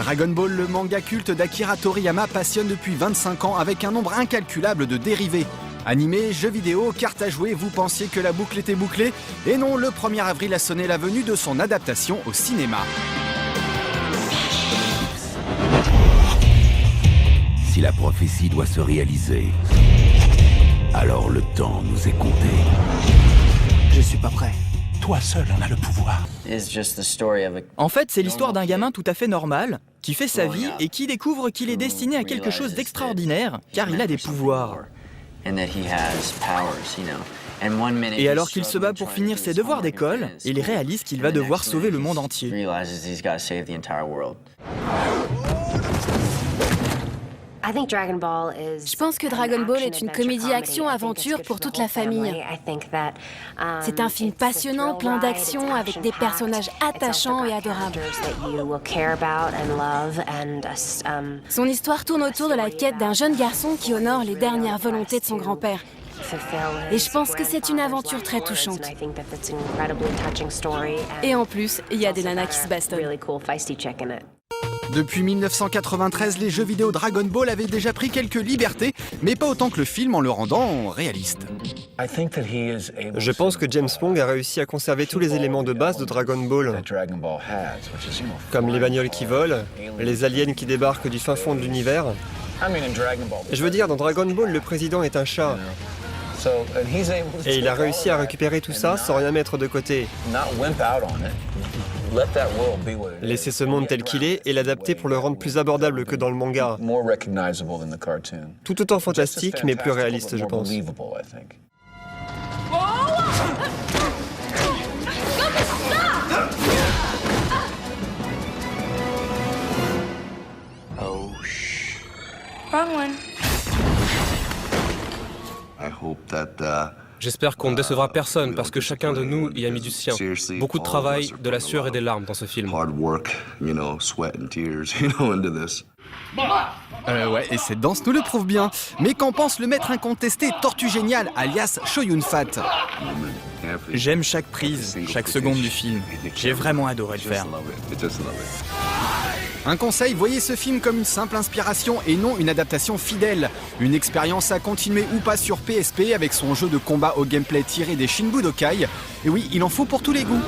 Dragon Ball, le manga culte d'Akira Toriyama, passionne depuis 25 ans avec un nombre incalculable de dérivés. Animés, jeux vidéo, cartes à jouer, vous pensiez que la boucle était bouclée? Et non, le 1er avril a sonné la venue de son adaptation au cinéma. Si la prophétie doit se réaliser, alors le temps nous est compté. Je suis pas prêt. Toi seul en as le pouvoir. En fait, c'est l'histoire d'un gamin tout à fait normal, qui fait sa vie et qui découvre qu'il est destiné à quelque chose d'extraordinaire, car il a des pouvoirs. Et alors qu'il se bat pour finir ses devoirs d'école, il réalise qu'il va devoir sauver le monde entier. Je pense que Dragon Ball est une comédie action-aventure pour toute la famille. C'est un film passionnant, plein d'action, avec des personnages attachants et adorables. Son histoire tourne autour de la quête d'un jeune garçon qui honore les dernières volontés de son grand-père. Et je pense que c'est une aventure très touchante. Et en plus, il y a des nanas qui se bastonnent. Depuis 1993, les jeux vidéo Dragon Ball avaient déjà pris quelques libertés, mais pas autant que le film en le rendant réaliste. Je pense que James Wong a réussi à conserver tous les éléments de base de Dragon Ball, comme les bagnoles qui volent, les aliens qui débarquent du fin fond de l'univers. Je veux dire, dans Dragon Ball, le président est un chat. Et il a réussi à récupérer tout ça sans rien mettre de côté. Laisser ce monde tel qu'il est et l'adapter pour le rendre plus abordable que dans le manga. Tout autant fantastique, mais plus réaliste, je pense. J'espère qu'on ne décevra personne parce que chacun de nous y a mis du sien. Beaucoup de travail, de la sueur et des larmes dans ce film. Ouais, et cette danse nous le prouve bien. Mais qu'en pense le maître incontesté Tortue Géniale, alias Shoyun Fat? J'aime chaque prise, chaque seconde du film. J'ai vraiment adoré le faire. Un conseil, voyez ce film comme une simple inspiration et non une adaptation fidèle. Une expérience à continuer ou pas sur PSP avec son jeu de combat au gameplay tiré des Shin Budokai. Et oui, il en faut pour tous les goûts.